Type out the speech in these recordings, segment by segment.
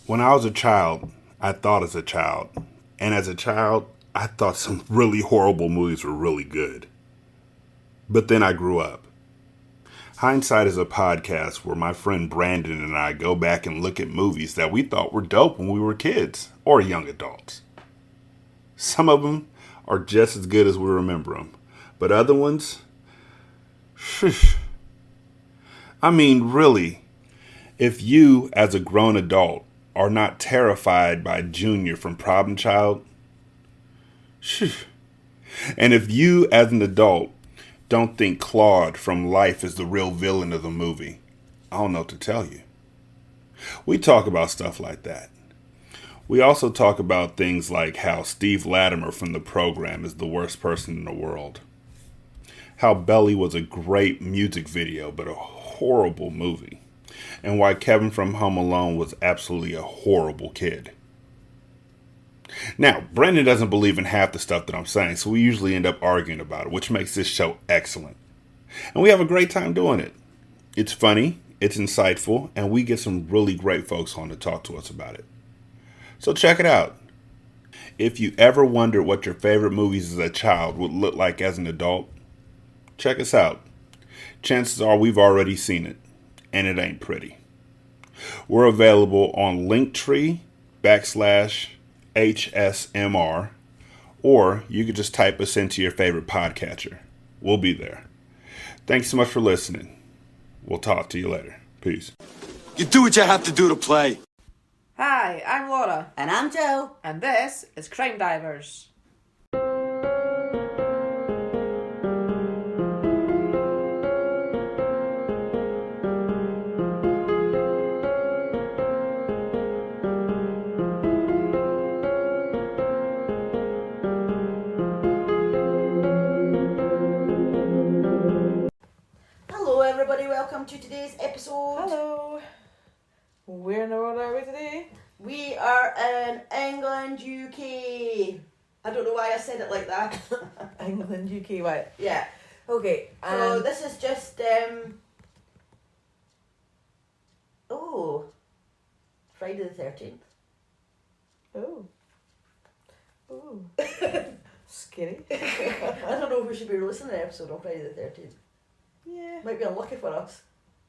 When I was a child, I thought as a child. And as a child, I thought some really horrible movies were really good. But then I grew up. Hindsight is a podcast where my friend Brandon and I go back and look at movies that we thought were dope when we were kids or young adults. Some of them are just as good as we remember them. But other ones, I mean, really, if you as a grown adult are not terrified by Junior from Problem Child, and if you as an adult don't think Claude from Life is the real villain of the movie, I don't know what to tell you. We talk about stuff like that. We also talk about things like how Steve Latimer from The Program is the worst person in the world. How Belly was a great music video, but a horrible movie. And why Kevin from Home Alone was absolutely a horrible kid. Now, Brendan doesn't believe in half the stuff that I'm saying, so we usually end up arguing about it, which makes this show excellent. And we have a great time doing it. It's funny, it's insightful, and we get some really great folks on to talk to us about it. So check it out. If you ever wondered what your favorite movies as a child would look like as an adult, check us out. Chances are we've already seen it, and it ain't pretty. We're available on Linktree/HSMR, or you could just type us into your favorite podcatcher. We'll be there. Thanks so much for listening. We'll talk to you later. Peace. You do what you have to do to play. Hi, I'm Laura. And I'm Joe. And this is Crime Divers. Hello everybody, welcome to today's episode. Hello. Where in the world are we today? We are in England, UK. I don't know why I said it like that. England, UK, right. Yeah. Okay. So this is just Friday the 13th. Oh. Scary. I don't know if we should be releasing an episode on Friday the 13th. Yeah. Might be unlucky for us.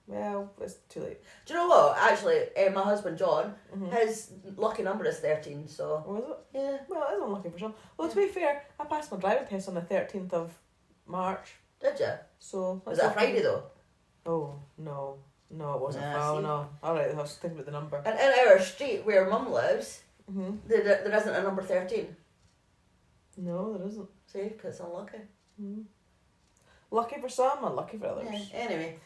Well, it's too late. Do you know what? Actually, my husband John, his lucky number is 13, so... Oh, is it? Yeah. Well, it is unlucky for some. Well, to be fair, I passed my driving test on the 13th of March. Did you? So... Was that Friday though? Oh, no. No, it wasn't. Nah, Oh, see? no. Alright, I was thinking about the number. And in our street where Mum lives, there isn't a number 13. No, there isn't. See, because it's unlucky. Lucky for some, unlucky for others. Yeah. Anyway.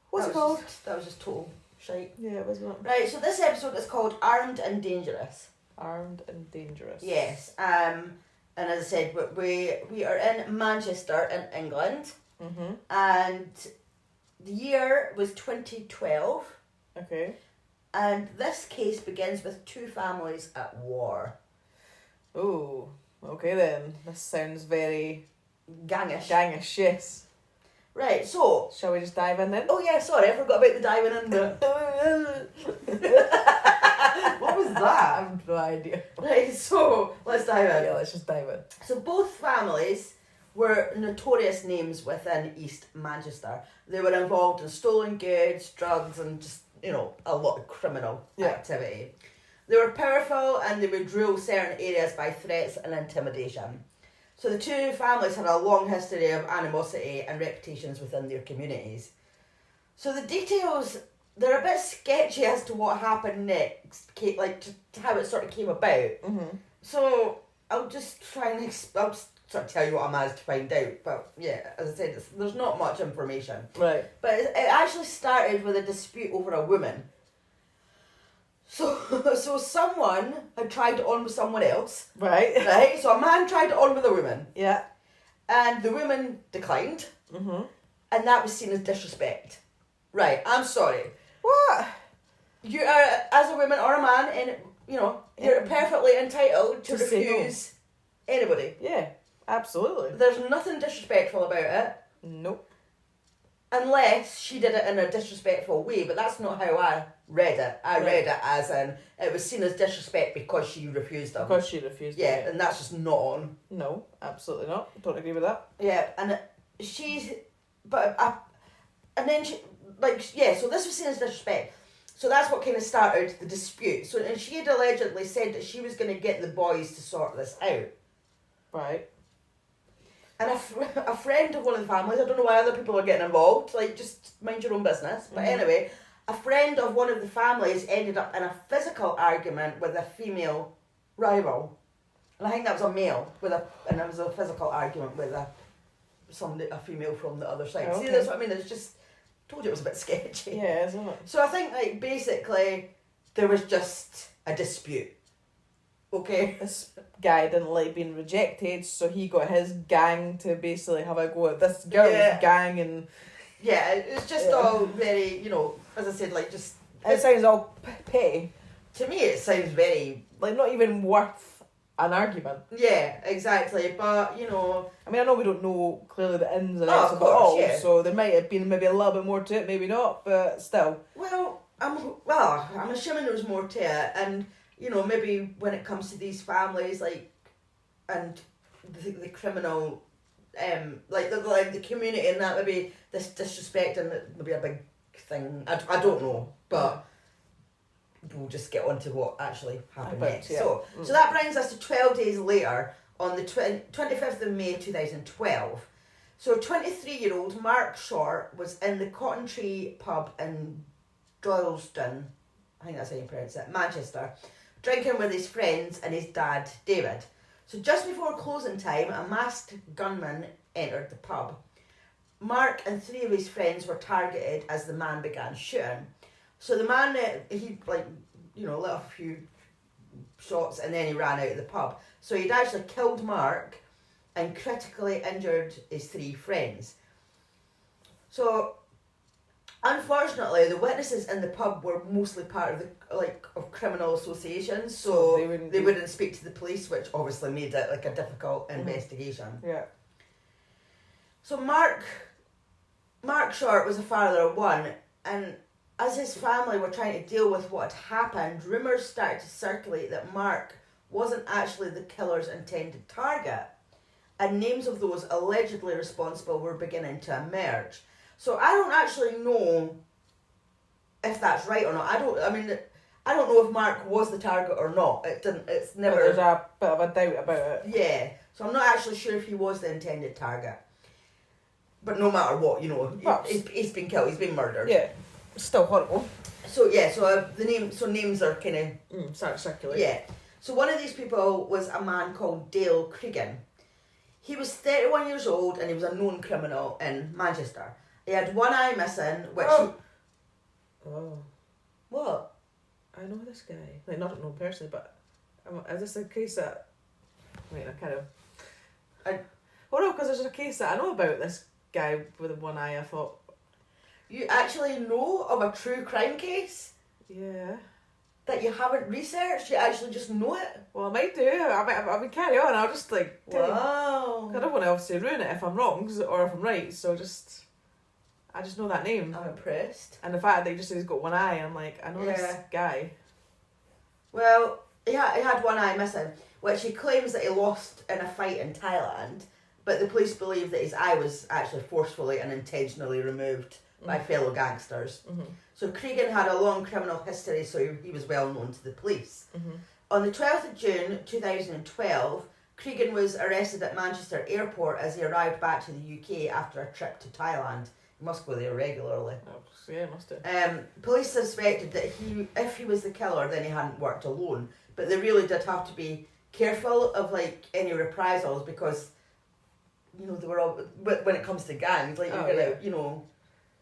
What's it called? That was just total shite. Yeah, it was not. Right, so this episode is called Armed and Dangerous. Armed and Dangerous. Yes. And as I said, we are in Manchester in England. And the year was 2012. Okay. And this case begins with two families at war. Oh, okay then. This sounds very... Gangish. Gangish, yes. Right, so... Shall we just dive in then? Oh yeah, sorry, I forgot about the diving in there. What was that? I have no idea. Right, so let's dive in. Yeah, let's just dive in. So both families were notorious names within East Manchester. They were involved in stolen goods, drugs, and just, a lot of criminal activity. They were powerful and they would rule certain areas by threats and intimidation. So the two families had a long history of animosity and reputations within their communities. So the details, they're a bit sketchy as to what happened next, like to how it sort of came about. So I'll just try and I'll just sort of tell you what I managed to find out. But yeah, as I said, there's not much information. Right. But it actually started with a dispute over a woman. So someone had tried it on with someone else. Right. Right? So a man tried it on with a woman. Yeah. And the woman declined. And that was seen as disrespect. Right, I'm sorry. What? You are, as a woman or a man, and you're perfectly entitled to refuse anybody. Yeah, absolutely. There's nothing disrespectful about it. Nope. Unless she did it in a disrespectful way, but that's not how I read it. I read it as in it was seen as disrespect because she refused him. Because she refused. Yeah, and that's just not on. No, absolutely not. Don't agree with that. Yeah, and and then she, so this was seen as disrespect. So that's what kind of started the dispute. So, and she had allegedly said that she was going to get the boys to sort this out. Right. And a friend of one of the families, I don't know why other people are getting involved, like, just mind your own business. But anyway, a friend of one of the families ended up in a physical argument with a female rival. And I think that was a male, and it was a physical argument with a female from the other side. Okay. See, that's what I mean? It's just, told you it was a bit sketchy. Yeah, isn't it? So I think, like, basically, there was just a dispute. Okay. This guy didn't like being rejected, so he got his gang to basically have a go at this girl's gang, and yeah, it's just all very, you know, as I said, like, just it sounds all petty. To me, it sounds very like not even worth an argument. Yeah, exactly. But you know, I mean, I know we don't know clearly the ins and outs of it all, so there might have been maybe a little bit more to it, maybe not, but still. Well, I'm assuming there was more to it, and. You know, maybe when it comes to these families, like, and the criminal, like the community and that, maybe this disrespect and maybe a big thing. I don't know, but we'll just get on to what actually happened next. Yeah. So that brings us to 12 days later, on the 25th of May 2012. So 23-year-old Mark Short was in the Cotton Tree pub in Doyleston, I think that's how you pronounce it, Manchester, drinking with his friends and his dad, David. So just before closing time, a masked gunman entered the pub. Mark and 3 of his friends were targeted as the man began shooting. So the man, he let a few shots and then he ran out of the pub. So he'd actually killed Mark and critically injured his 3 friends. So unfortunately, the witnesses in the pub were mostly part of of criminal associations, so they wouldn't speak to the police, which obviously made it like a difficult investigation. Yeah. So Mark Short was a father of 1, and as his family were trying to deal with what had happened, rumours started to circulate that Mark wasn't actually the killer's intended target, and names of those allegedly responsible were beginning to emerge. So I don't actually know if that's right or not. I don't know if Mark was the target or not. It's never. There's a bit of a doubt about it. Yeah, so I'm not actually sure if he was the intended target. But no matter what, he's been killed. He's been murdered. Yeah, it's still horrible. So yeah, names are kind of start circulating. Yeah. So one of these people was a man called Dale Kriegen. He was 31 years old and he was a known criminal in Manchester. He had 1 eye missing, which... Oh. What? I know this guy. Like, not know him personally, but is this a case that... Wait, I kind of... no, because there's a case that I know about this guy with 1 eye, I thought... You actually know of a true crime case? Yeah. That you haven't researched? You actually just know it? Well, I might do. I mean, carry on. I'll just, like... Wow. I don't want to obviously ruin it if I'm wrong or if I'm right, so just... I just know that name. I'm impressed. And the fact that he just said he's got 1 eye, I'm like, I know this guy. Well, he had 1 eye missing, which he claims that he lost in a fight in Thailand, but the police believe that his eye was actually forcefully and intentionally removed by fellow gangsters. Mm-hmm. So Kriegen had a long criminal history, so he was well known to the police. Mm-hmm. On the 12th of June 2012, Kriegen was arrested at Manchester Airport as he arrived back to the UK after a trip to Thailand. He must go there regularly. Oh, yeah, must have. Police suspected that if he was the killer, then he hadn't worked alone. But they really did have to be careful of like any reprisals because, they were all. But when it comes to gangs, like you're gonna,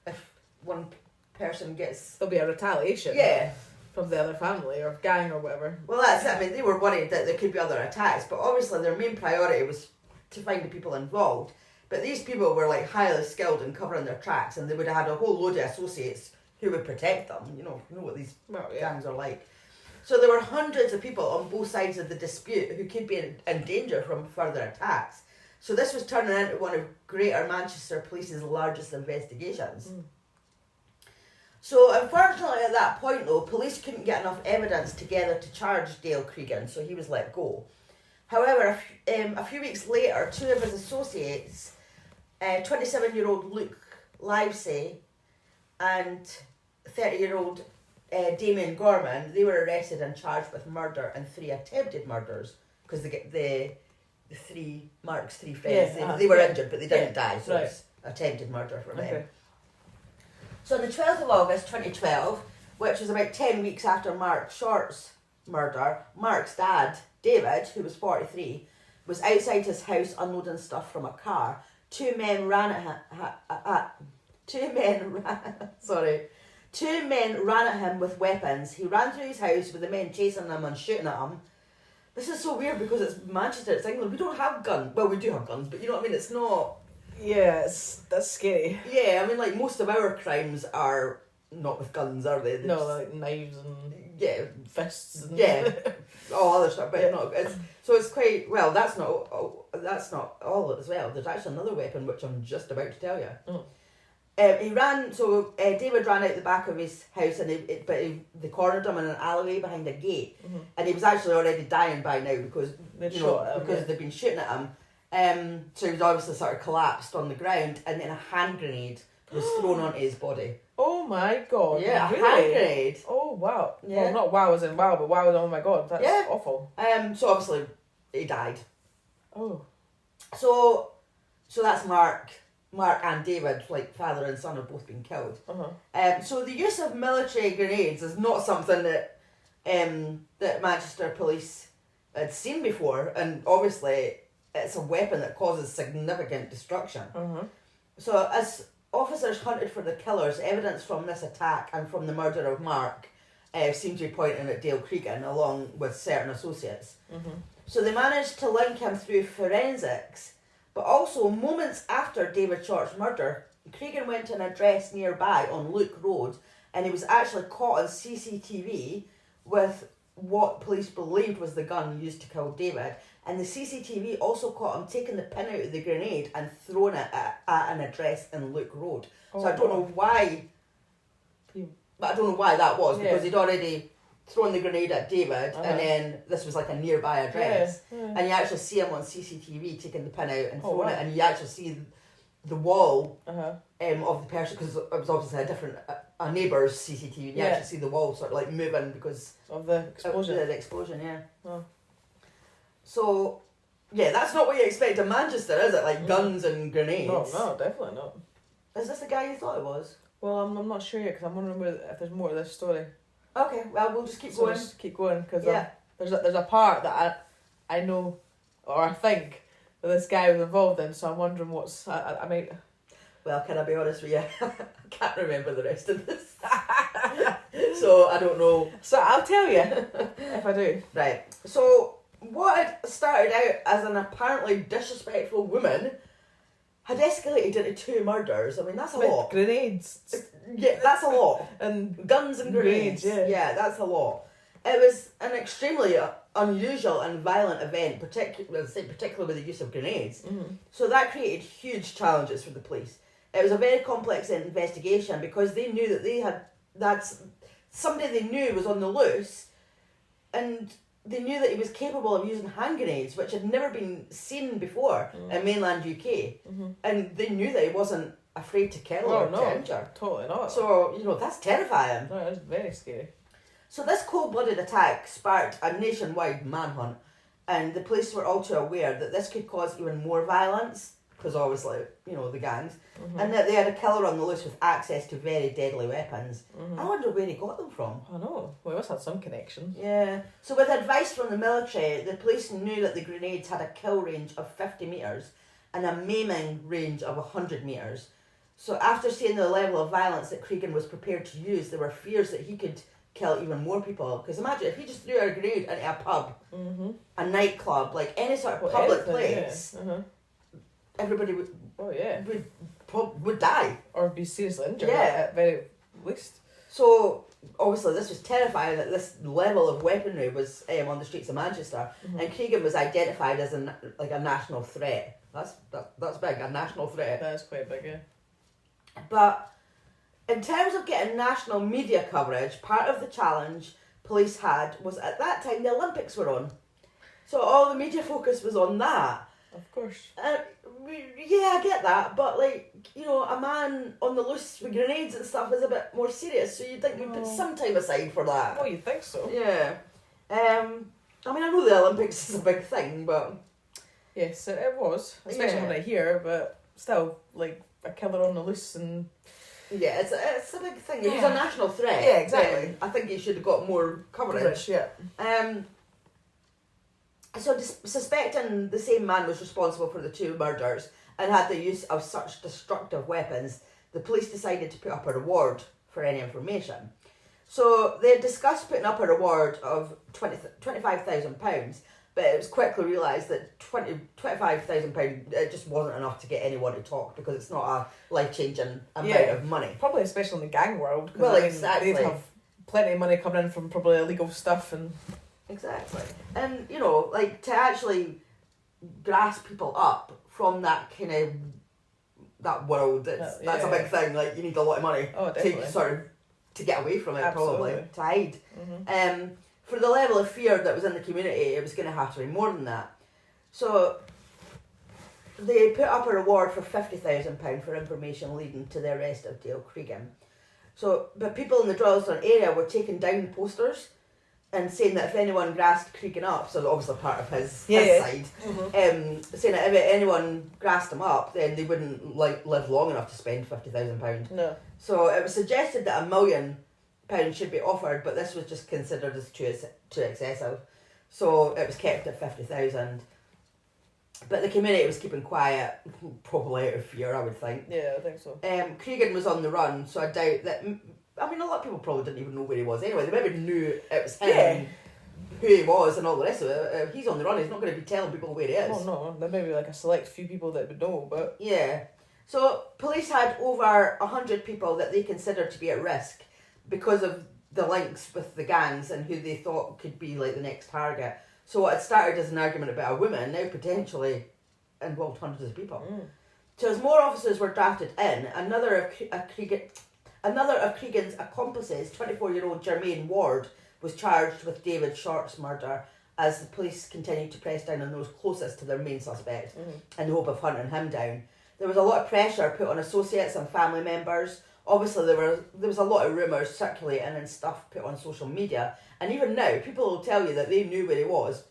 if one person gets, there'll be a retaliation. Yeah. From the other family or gang or whatever. Well, that's it. I mean, they were worried that there could be other attacks, but obviously their main priority was to find the people involved. But these people were like highly skilled in covering their tracks, and they would have had a whole load of associates who would protect them. You know what these gangs are like. So there were hundreds of people on both sides of the dispute who could be in danger from further attacks. So this was turning into one of Greater Manchester Police's largest investigations. So unfortunately at that point though, police couldn't get enough evidence together to charge Dale Kriegen, so he was let go. However, a few weeks later, two of his associates, 27-year-old Luke Livesey and 30-year-old Damien Gorman, they were arrested and charged with murder and 3 attempted murders, because the Mark's three friends, they were injured but they didn't die, so it's attempted murder for them. So on the 12th of August 2012, which was about 10 weeks after Mark Short's murder, Mark's dad, David, who was 43, was outside his house unloading stuff from a car. Two men ran at him with weapons. He ran through his house with the men chasing him and shooting at him. This is so weird because it's Manchester, it's England. We don't have guns. Well, we do have guns, but you know what I mean? It's not... Yeah, that's scary. Yeah, I mean, like, most of our crimes are not with guns, are they? No, like knives and fists and all other stuff, but it's quite, well, that's not all as well. There's actually another weapon which I'm just about to tell you. David ran out the back of his house and they cornered him in an alleyway behind a gate, and he was actually already dying by now because they'd been shooting at him. So he was obviously sort of collapsed on the ground, and then a hand grenade was thrown onto his body. Oh my god! Yeah, really? A hand grenade. Oh wow! Yeah. Well, not wow as in wow, but wow as in, oh my god, that's awful. So obviously he died. Oh. So that's Mark and David, like father and son, have both been killed. So the use of military grenades is not something that Manchester Police had seen before, and obviously it's a weapon that causes significant destruction. So as officers hunted for the killers, evidence from this attack and from the murder of Mark seemed to be pointing at Dale Kriegen along with certain associates. So they managed to link him through forensics, but also moments after David Short's murder, Kriegen went to an address nearby on Luke Road, and he was actually caught on CCTV with what police believed was the gun used to kill David. And the CCTV also caught him taking the pin out of the grenade and throwing it at an address in Luke Road. So I don't know why. But I don't know why that was, because he'd already thrown the grenade at David, and then this was like a nearby address, and you actually see him on CCTV taking the pin out and throwing it, and you actually see the wall of the person, because it was obviously a neighbour's CCTV, and you actually see the wall sort of like moving because of the explosion. The explosion, So, that's not what you expect in Manchester, is it? Like guns and grenades. No, definitely not. Is this the guy you thought it was? Well, I'm not sure yet, because I'm wondering if there's more to this story. Okay, well, we'll just keep going. Just keep going, because there's a part that I know, or I think, that this guy was involved in, so I'm wondering what's... I might... Well, can I be honest with you? I can't remember the rest of this. So, I don't know. So, I'll tell you, if I do. Right, so... What had started out as an apparently disrespectful woman had escalated into 2 murders. I mean, that's a lot. Grenades. That's a lot. And guns and grenades. Yeah, that's a lot. It was an extremely unusual and violent event, particularly with the use of grenades. So that created huge challenges for the police. It was a very complex investigation because they knew that somebody they knew was on the loose, and they knew that he was capable of using hand grenades, which had never been seen before in mainland UK. And they knew that he wasn't afraid to kill or to injure. Totally not. So, that's terrifying. No, it's very scary. So this cold-blooded attack sparked a nationwide manhunt, and the police were also aware that this could cause even more violence, because obviously, the gangs, and that they had a killer on the loose with access to very deadly weapons. I wonder where he got them from. I know. Well, he must have some connection. Yeah. So with advice from the military, the police knew that the grenades had a kill range of 50 metres and a maiming range of 100 metres. So after seeing the level of violence that Kriegen was prepared to use, there were fears that he could kill even more people. Because imagine if he just threw a grenade into a pub, a nightclub, like any sort of public place... Everybody would die. Or be seriously injured at very least. So, obviously, this was terrifying that this level of weaponry was on the streets of Manchester, and Kriegen was identified as a national threat. That's big, a national threat. That is quite big, yeah. But in terms of getting national media coverage, part of the challenge police had was at that time the Olympics were on. So all the media focus was on that. Of course. Yeah, I get that, but like, you know, a man on the loose with grenades and stuff is a bit more serious, so you'd think we'd put some time aside for that. Well, you'd think so. Yeah. I mean, I know the Olympics is a big thing, but... Yes, it was. Especially when I hear, but still, like, a killer on the loose and... Yeah, it's a big thing. He's a national threat. Yeah, exactly. I think he should have got more coverage. Yeah. So suspecting the same man was responsible for the 2 murders and had the use of such destructive weapons, the police decided to put up a reward for any information. So they discussed putting up a reward of £25,000, but it was quickly realised that £25,000 it just wasn't enough to get anyone to talk, because it's not a life-changing amount of money. Probably especially in the gang world. Well, exactly. They'd have plenty of money coming in from probably illegal stuff and... Exactly. And, you know, like, to actually grasp people up from that kind of, that world, that's a big thing. Like, you need a lot of money to get away from it, Absolutely. probably, to hide. Mm-hmm. For the level of fear that was in the community, it was going to have to be more than that. So, they put up a reward for £50,000 for information leading to the arrest of Dale Kriegen. So, but people in the Droylsden area were taking down posters and saying that if anyone grassed Kriegen up, so obviously part of his side, saying that if anyone grassed him up, then they wouldn't live long enough to spend £50,000. No. So it was suggested that £1 million should be offered, but this was just considered as too excessive. So it was kept at 50,000. But the community was keeping quiet, probably out of fear, I would think. Yeah, I think so. Kriegen was on the run, so I doubt that... I mean, a lot of people probably didn't even know where he was anyway. They maybe knew it was him, who he was, and all the rest of it. If he's on the run, he's not going to be telling people where he is. Oh, no. There may be like a select few people that would know, but... Yeah. So, police had over 100 people that they considered to be at risk because of the links with the gangs and who they thought could be like the next target. So what had started as an argument about a woman now potentially involved hundreds of people. So as more officers were drafted in, another of Krigen's accomplices, 24-year-old Jermaine Ward, was charged with David Short's murder as the police continued to press down on those closest to their main suspect in the hope of hunting him down. There was a lot of pressure put on associates and family members. Obviously, there was a lot of rumours circulating and stuff put on social media. And even now, people will tell you that they knew where he was,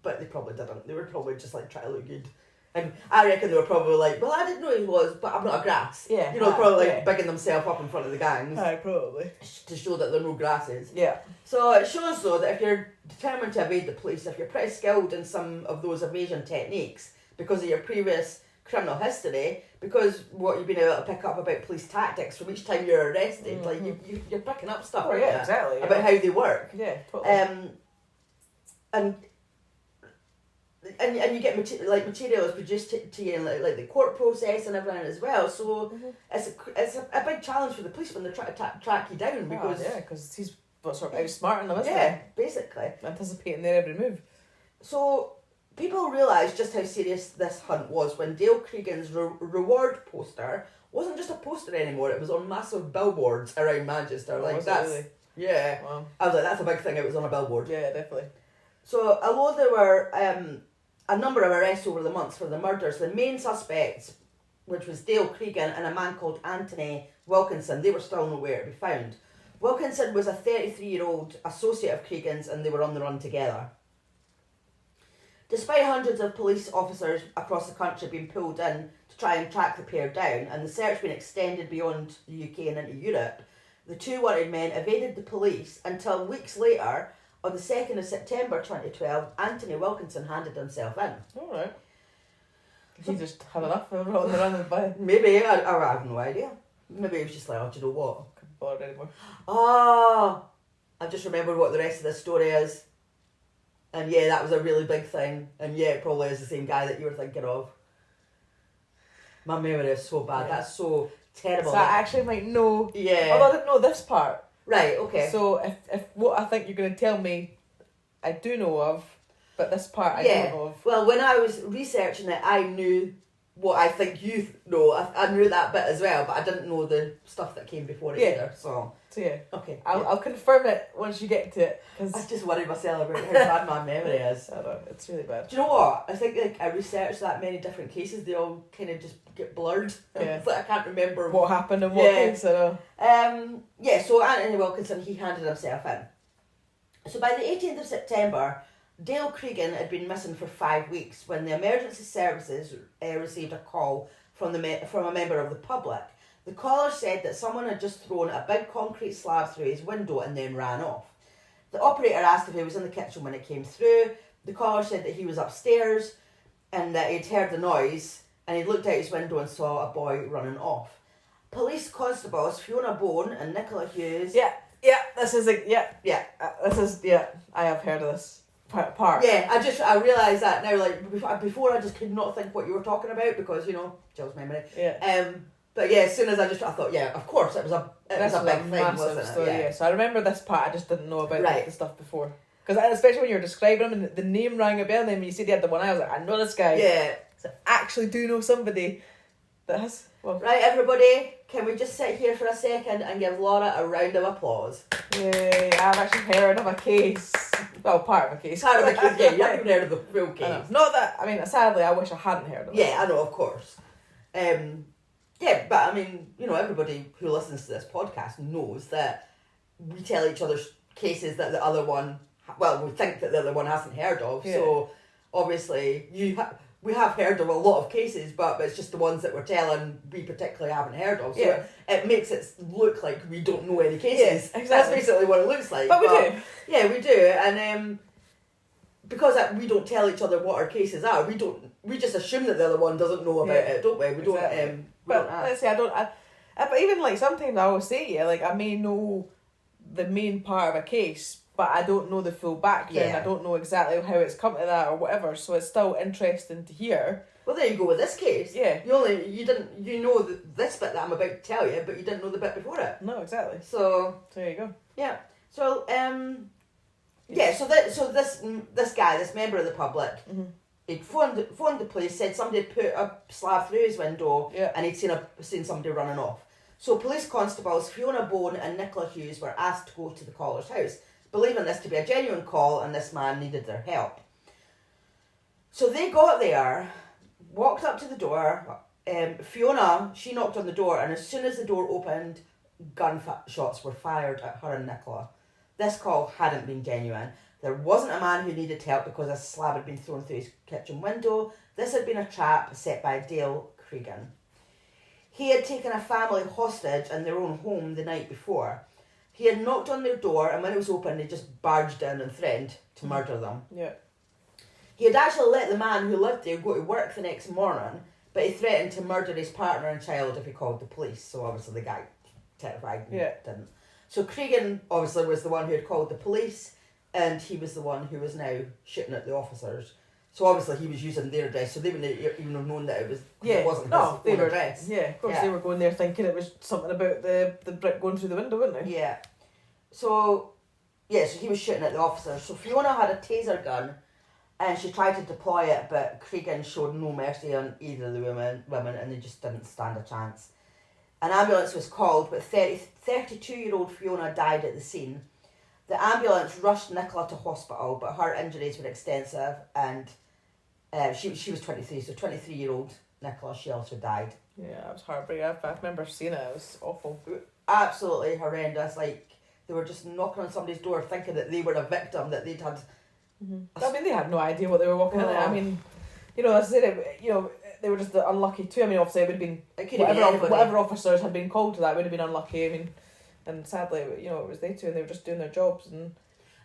but they probably didn't. They were probably just like trying to look good. And I reckon they were probably like, well, I didn't know he was, but I'm not a grass. Yeah. You know, probably like bigging themselves up in front of the gangs. Aye, probably. To show that they're no grasses. Yeah. So it shows, though, that if you're determined to evade the police, if you're pretty skilled in some of those evasion techniques, because of your previous criminal history, because what you've been able to pick up about police tactics from each time you're arrested, like you're picking up stuff exactly, about how they work. Yeah, totally. And you get materials produced to you in like the court process and everything as well. So it's a big challenge for the police when they're trying to track you down, because because he's sort of outsmarting them, isn't he? Basically Anticipating their every move. So people realised just how serious this hunt was when Dale Krigen's reward poster wasn't just a poster anymore. It was on massive billboards around Manchester. Really? Yeah. Wow. I was like, that's a big thing. It was on a billboard. Yeah, definitely. So although there were a number of arrests over the months for the murders, the main suspects, which was Dale Kriegen and a man called Anthony Wilkinson, they were still nowhere to be found. Wilkinson was a 33-year-old associate of Krigen's, and they were on the run together. Despite hundreds of police officers across the country being pulled in to try and track the pair down, and the search being extended beyond the UK and into Europe, the 2 wanted men evaded the police until weeks later, on the 2nd of September 2012, Anthony Wilkinson handed himself in. Alright. He just had enough of it on the run by. Maybe, I have no idea. Maybe he was just like, oh, do you know what? Couldn't bother anymore. Oh, I've just remembered what the rest of this story is. And yeah, that was a really big thing. And yeah, it probably is the same guy that you were thinking of. My memory is so bad. Yeah. That's so terrible. So I actually might know. Yeah. Although I didn't know this part. Right, okay. So if what I think you're going to tell me I do know of, But this part I don't know of. Well, when I was researching it, I knew what I think you know. I knew that bit as well, but I didn't know the stuff that came before it either. So yeah. Okay. I'll confirm it once you get to it. Cause I just worry myself about how bad my memory is. I know, it's really bad. Do you know what? I think like I researched that many different cases, they all kind of just get blurred. Yeah. It's like I can't remember what happened and what case, I know. So Anthony Wilkinson, he handed himself in. So by the 18th of September, Dale Kriegen had been missing for 5 weeks when the emergency services received a call from a member of the public. The caller said that someone had just thrown a big concrete slab through his window and then ran off. The operator asked if he was in the kitchen when it came through. The caller said that he was upstairs and that he'd heard the noise and he looked out his window and saw a boy running off. Police constables Fiona Bone and Nicola Hughes... I have heard of this part. Yeah, I realised that now, like, before I just could not think what you were talking about because, Jill's memory. Yeah. But yeah, as soon as I thought, yeah, of course, it was a big thing, wasn't it? Story, yeah. So I remember this part, I just didn't know about Right. the stuff before. Because especially when you were describing him and the name rang a bell, and then when you said he had the one eye, I was like, I know this guy. Yeah. So I actually do know somebody that has... Well, Right, everybody, can we just sit here for a second and give Laura a round of applause? yay, I've actually heard of a case. Well, part of a case. Part of the case, yeah, you haven't heard of the full case. Not that, I mean, sadly, I wish I hadn't heard of it. Yeah, I know, of course. Yeah, but I mean, everybody who listens to this podcast knows that we tell each other's cases that the other one, we think that the other one hasn't heard of. Yeah. So obviously, we have heard of a lot of cases, but it's just the ones that we're telling we particularly haven't heard of. So it makes it look like we don't know any cases. Yes, exactly. That's basically what it looks like. But we do. Yeah, we do, and because we don't tell each other what our cases are, we just assume that the other one doesn't know about it, don't we? We don't. Exactly. But let's say but even like sometimes I always say to you, like I may know the main part of a case, but I don't know the full background. Yeah. I don't know exactly how it's come to that or whatever. So it's still interesting to hear. Well, there you go with this case. Yeah. You know this bit that I'm about to tell you, but you didn't know the bit before it. No, exactly. So there you go. Yeah. So So this guy, this member of the public, he'd phoned the police, said somebody had put a slab through his window, and he'd seen somebody running off. So police constables Fiona Bone and Nicola Hughes were asked to go to the caller's house, believing this to be a genuine call and this man needed their help. So they got there, walked up to the door. Fiona, she knocked on the door, and as soon as the door opened, gunshots were fired at her and Nicola. This call hadn't been genuine. There wasn't a man who needed help because a slab had been thrown through his kitchen window. This had been a trap set by Dale Kriegen. He had taken a family hostage in their own home the night before. He had knocked on their door, and when it was open, they just barged in and threatened to murder them. Yeah. He had actually let the man who lived there go to work the next morning, but he threatened to murder his partner and child if he called the police. So obviously the guy terrified and didn't. So Kriegen obviously was the one who had called the police, and he was the one who was now shooting at the officers. So obviously he was using their address, so they wouldn't even have known that it wasn't his own address. Yeah, of course they were going there thinking it was something about the brick going through the window, wouldn't they? Yeah. So he was shooting at the officers. So Fiona had a taser gun, and she tried to deploy it, but Kriegen showed no mercy on either of the women, and they just didn't stand a chance. An ambulance was called, but 32-year-old Fiona died at the scene. The ambulance rushed Nicola to hospital, but her injuries were extensive, and she was 23, so 23-year-old Nicola, she also died. Yeah, it was heartbreaking. I remember seeing it. It was awful. Absolutely horrendous. Like, they were just knocking on somebody's door thinking that they were a victim, that they'd had... I mean, they had no idea what they were walking in. I mean, as I said, they were just unlucky too. I mean, obviously it would have been whatever officers had been called to that would have been unlucky. I mean, and sadly, it was they two, and they were just doing their jobs. And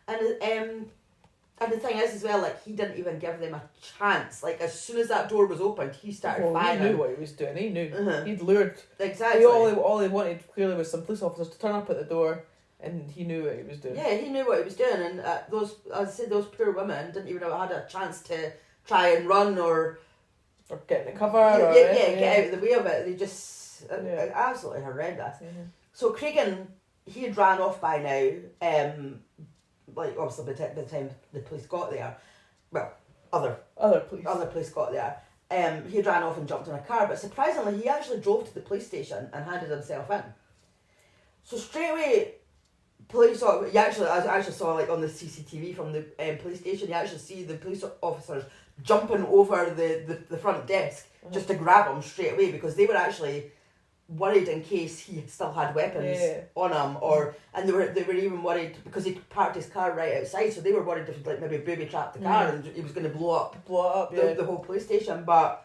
the thing is as well, like, he didn't even give them a chance. Like, as soon as that door was opened, he started firing. He knew what he was doing. He knew. He'd lured. Exactly. All he wanted clearly was some police officers to turn up at the door, and he knew what he was doing. Yeah, he knew what he was doing, and as I said, those poor women didn't even have had a chance to try and run or get in the cover. Get out of the way of it. They just absolutely horrendous. Mm-hmm. So Kriegen, he had ran off by now. Like, obviously by the time the police got there, well, other police got there. He ran off and jumped in a car, but surprisingly, he actually drove to the police station and handed himself in. So straight away, I actually saw like on the CCTV from the police station, you actually see the police officers jumping over the front desk just to grab him straight away, because they were actually worried in case he still had weapons on him, and they were even worried because he parked his car right outside, so they were worried if like maybe booby trapped the car and he was going to blow up the whole police station. But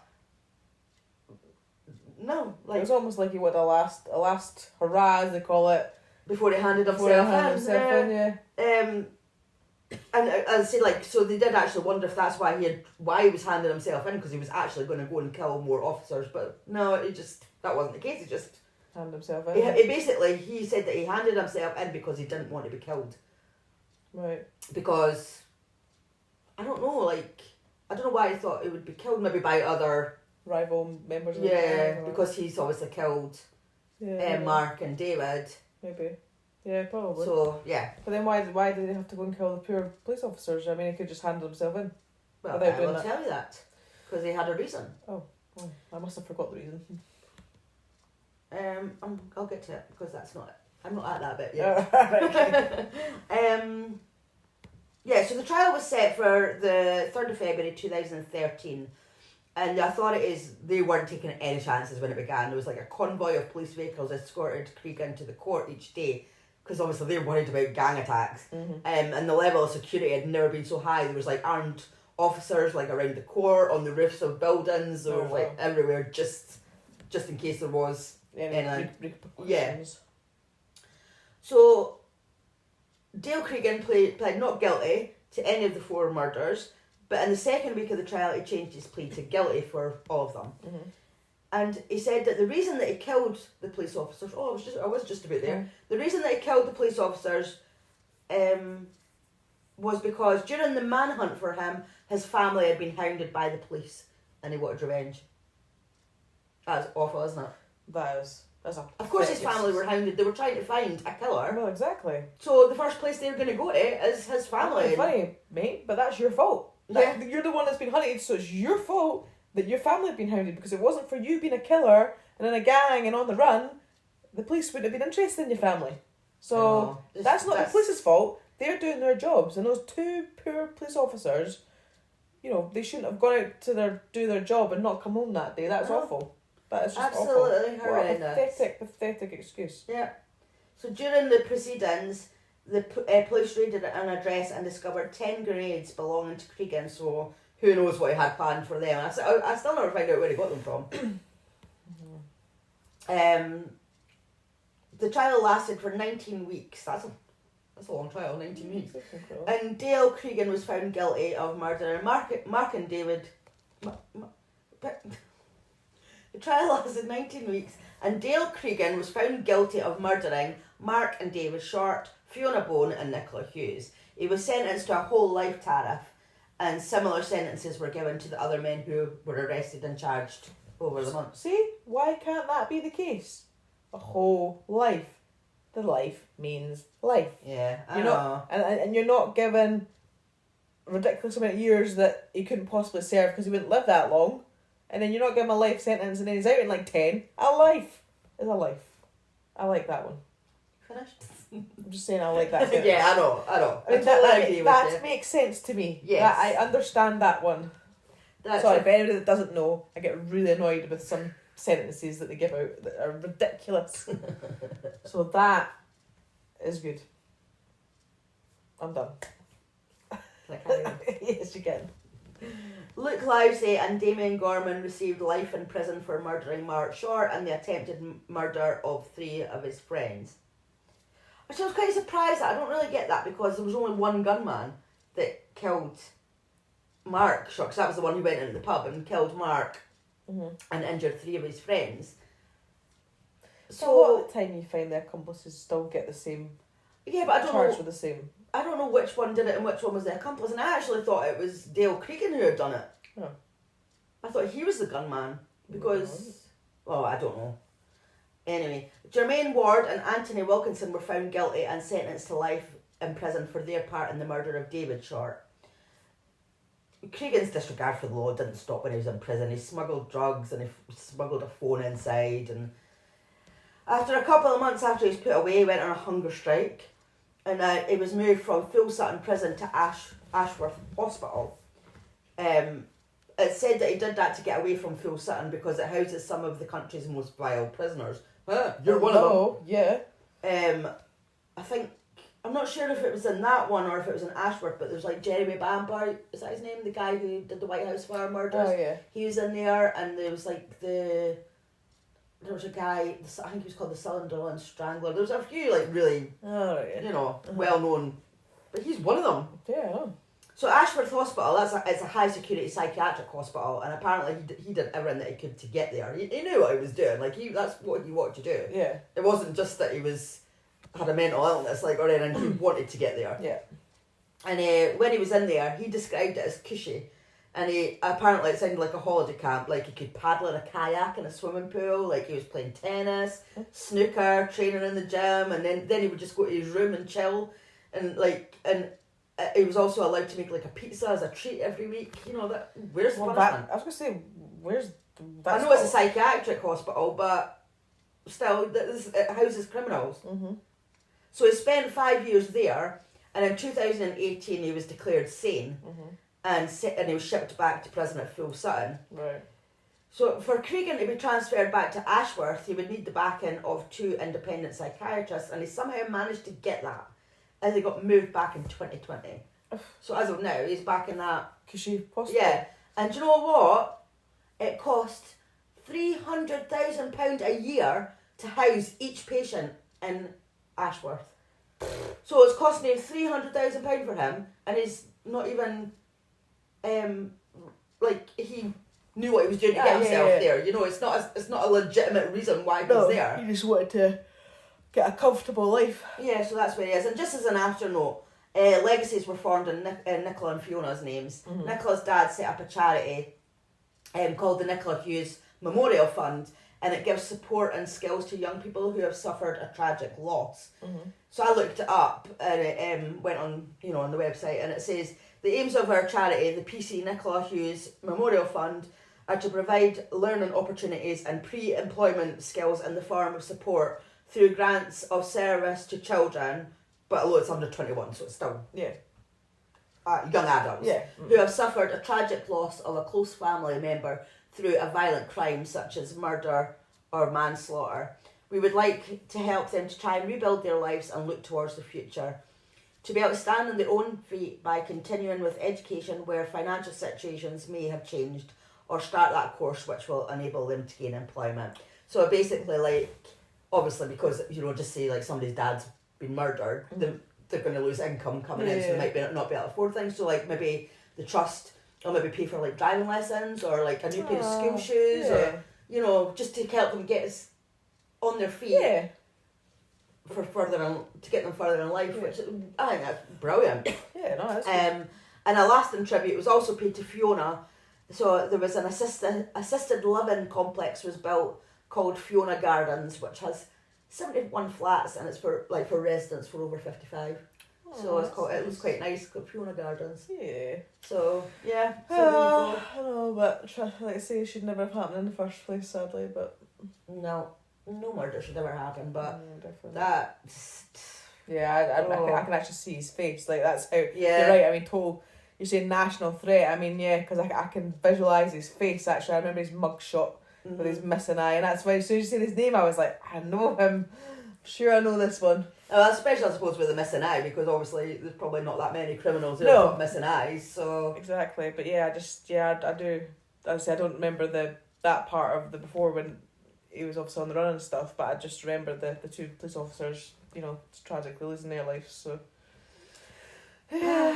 no, like, it was almost like he would a last hurrah, as they call it, before he handed himself in. And as I say, like, so they did actually wonder if that's why he was handing himself in, because he was actually going to go and kill more officers. But no, that wasn't the case. He just handed himself in. He said that he handed himself in because he didn't want to be killed. Right. Because I don't know why he thought he would be killed. Maybe by other rival members. Of the gang, because he's obviously killed Mark and David. Maybe. Yeah, probably. So, yeah. But then why did they have to go and kill the poor police officers? I mean, he could just hand himself in. Well, I will tell you that. Because he had a reason. Oh, I must have forgot the reason. I'll get to it, because I'm not at that bit yet. So the trial was set for the 3rd of February 2013. And the authorities, they weren't taking any chances when it began. There was like a convoy of police vehicles escorted Kriegen to the court each day, because obviously they were worried about gang attacks. And the level of security had never been so high. There was like armed officers like around the court, on the roofs of buildings, there was like everywhere, just in case there was any repercussions. So Dale Kriegen pled not guilty to any of the 4 murders, but in the second week of the trial he changed his plea to guilty for all of them. And he said that the reason that he killed the police officers, I was just about there. The reason that he killed the police officers was because during the manhunt for him, his family had been hounded by the police and he wanted revenge. That's awful, isn't it? Of course his family were hounded. They were trying to find a killer. Well, exactly. So the first place they were going to go to is his family. That's funny, mate, but that's your fault. You're the one that's been hunted, so it's your fault that your family have been hounded, because it wasn't for you being a killer and in a gang and on the run, the police wouldn't have been interested in your family. So that's not the police's fault. They're doing their jobs, and those 2 poor police officers, they shouldn't have gone out to do their job and not come home that day. That's awful. That is just absolutely awful. horrendous. What a pathetic excuse. Yeah. So during the proceedings, the police raided an address and discovered 10 grenades belonging to Kriegen, so who knows what he had planned for them. I still never find out where he got them from. The trial lasted for 19 weeks. That's a long trial, 19 weeks. And Dale Kriegen was found guilty of murdering Mark and David. The trial lasted 19 weeks, and Dale Kriegen was found guilty of murdering Mark and David Short, Fiona Bone and Nicola Hughes. He was sentenced to a whole life tariff, and similar sentences were given to the other men who were arrested and charged over the months. See? Why can't that be the case? A whole life. The life means life. Yeah, I know. And you're not given a ridiculous amount of years that he couldn't possibly serve because he wouldn't live that long. And then you're not giving him a life sentence and then he's out in like 10. A life is a life. I like that one. Finished? I'm just saying I like that sentence. Yeah, I know. I mean, that makes sense to me. Yes. I understand that one. Sorry, for anybody that doesn't know, I get really annoyed with some sentences that they give out that are ridiculous. So that is good. I'm done. Yes, you can. Luke Livesey and Damien Gorman received life in prison for murdering Mark Short and the attempted murder of 3 of his friends. Which I was quite surprised at. I don't really get that, because there was only one gunman that killed Mark Short, because that was the one who went into the pub and killed Mark and injured 3 of his friends. So a lot of the time you find the accomplices still get the same. Yeah, but I don't charged know. With the same. I don't know which one did it and which one was the accomplice, and I actually thought it was Dale Kriegen who had done it. Oh. I thought he was the gunman, because... Oh, I don't know. Anyway, Jermaine Ward and Anthony Wilkinson were found guilty and sentenced to life in prison for their part in the murder of David Short. Krigen's disregard for the law didn't stop when he was in prison. He smuggled drugs and he smuggled a phone inside, and after a couple of months after he was put away, he went on a hunger strike, and he was moved from Full Sutton Prison to Ashworth Hospital. It said that he did that to get away from Full Sutton because it houses some of the country's most vile prisoners. You're one of them. Yeah. I think, I'm not sure if it was in that one or if it was in Ashworth, but there's like Jeremy Bamber, is that his name? The guy who did the White House fire murders. Oh, yeah. He was in there, and there was like there was a guy, I think he was called the Sunderland Strangler. There was a few like really, well known, but he's one of them. Yeah. So Ashworth Hospital, it's a high security psychiatric hospital, and apparently he did everything that he could to get there. He knew what he was doing. Like that's what he wanted to do. Yeah. It wasn't just that he had a mental illness or anything. He wanted to get there. Yeah. And when he was in there, he described it as cushy. And apparently it sounded like a holiday camp. Like he could paddle in a kayak in a swimming pool. Like he was playing tennis, snooker, training in the gym, and then he would just go to his room and chill. And he was also allowed to make like a pizza as a treat every week. Where's the punishment? I was going to say, where's... I know it's a psychiatric hospital, but still, it houses criminals. Mm-hmm. So he spent 5 years there, and in 2018 he was declared sane, and he was shipped back to prison at Full Sutton. Right. So for Kriegen to be transferred back to Ashworth, he would need the backing of 2 independent psychiatrists, and he somehow managed to get that, as he got moved back in 2020. So as of now, he's back in that... Cushy hospital. Yeah. And do you know what? It cost £300,000 a year to house each patient in Ashworth. So it's costing him £300,000 for him, and he's not even he knew what he was doing to get himself there. It's not a legitimate reason why he's there. He just wanted to get a comfortable life. Yeah, so that's where he is. And just as an after note, legacies were formed in Nicola and Fiona's names. Mm-hmm. Nicola's dad set up a charity called the Nicola Hughes Memorial Fund, and it gives support and skills to young people who have suffered a tragic loss. Mm-hmm. So I looked it up, and it went on, on the website, and it says, the aims of our charity, the PC Nicola Hughes Memorial Fund, are to provide learning opportunities and pre-employment skills in the form of support through grants of service to children, but although it's under 21, so it's still young adults, who have suffered a tragic loss of a close family member through a violent crime such as murder or manslaughter. We would like to help them to try and rebuild their lives and look towards the future. To be able to stand on their own feet by continuing with education where financial situations may have changed, or start that course which will enable them to gain employment. So basically, obviously because, just say somebody's dad's been murdered, they're going to lose income coming in, so they might not be able to afford things. So maybe the trust will maybe pay for driving lessons or a new pair of school shoes, or just to help them get on their feet. Yeah. To get them further in life, which I think that's brilliant. Yeah, no, that's good. And a lasting tribute was also paid to Fiona. So there was an assisted living complex was built called Fiona Gardens, which has 71 flats, and it's for residents for over 55. So it was quite nice, called Fiona Gardens. Yeah. So yeah. I know, but like I say, it should never have happened in the first place, sadly. But no murder should ever happen. But definitely. That. Yeah, I can actually see his face. That's how. Yeah. You're right. I mean, you're saying national threat. I mean, yeah, because I can visualise his face. Actually, I remember his mugshot with his missing eye, and that's why as soon as you said his name, I was like, I know him. I'm sure I know this one. Especially, I suppose, with the missing eye, because obviously there's probably not that many criminals who have got missing eyes. So exactly, but yeah, I do. I don't remember that part of the before when he was obviously on the run and stuff. But I just remember the 2 police officers, tragically losing their lives. So yeah.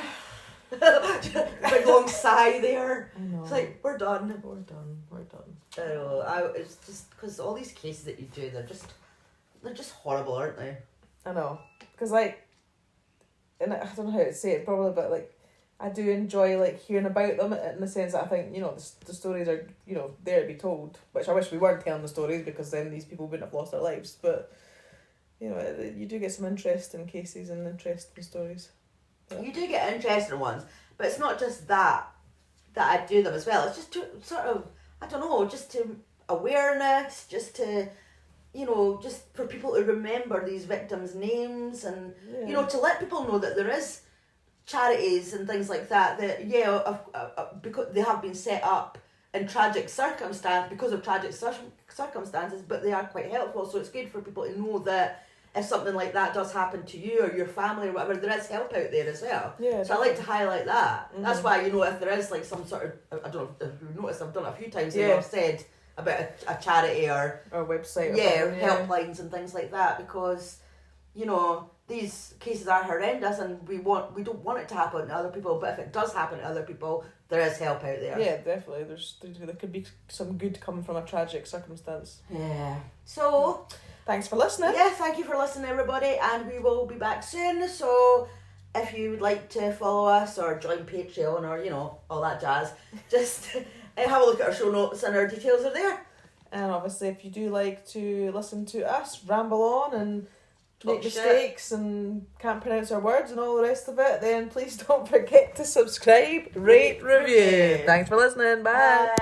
Big long sigh there. I know. It's we're done. We're done. I know. It's just because all these cases that you do, they're just horrible, aren't they? I know, because and I don't know how to say it probably, but I do enjoy hearing about them in the sense that I think the stories are there to be told, which I wish we weren't telling the stories because then these people wouldn't have lost their lives. But you do get some interesting cases and interesting stories. You do get interesting ones, but it's not just that. that I do them as well. It's just to sort of, I don't know, just to awareness, just to, you know, just for people to remember these victims' names and, you know, to let people know that there is charities and things like that, because they have been set up in tragic circumstances, but they are quite helpful. So it's good for people to know that if something like that does happen to you or your family or whatever, there is help out there as well. Yeah, so I like to highlight that. Mm-hmm. That's why, you know, if there is like some sort of, I don't know if you've noticed, I've done it a few times, I've said about a charity or a website, or helplines and things like that, because, you know, these cases are horrendous and we don't want it to happen to other people, but if it does happen to other people, there is help out there. Yeah, definitely. There could be some good coming from a tragic circumstance. Yeah. So thanks for listening. Yeah, thank you for listening, everybody, and we will be back soon. So if you would like to follow us or join Patreon or, you know, all that jazz, just have a look at our show notes and our details are there. And obviously, if you do like to listen to us ramble on and make shit. mistakes and can't pronounce our words and all the rest of it, then please don't forget to subscribe, rate, review. Thanks for listening. Bye.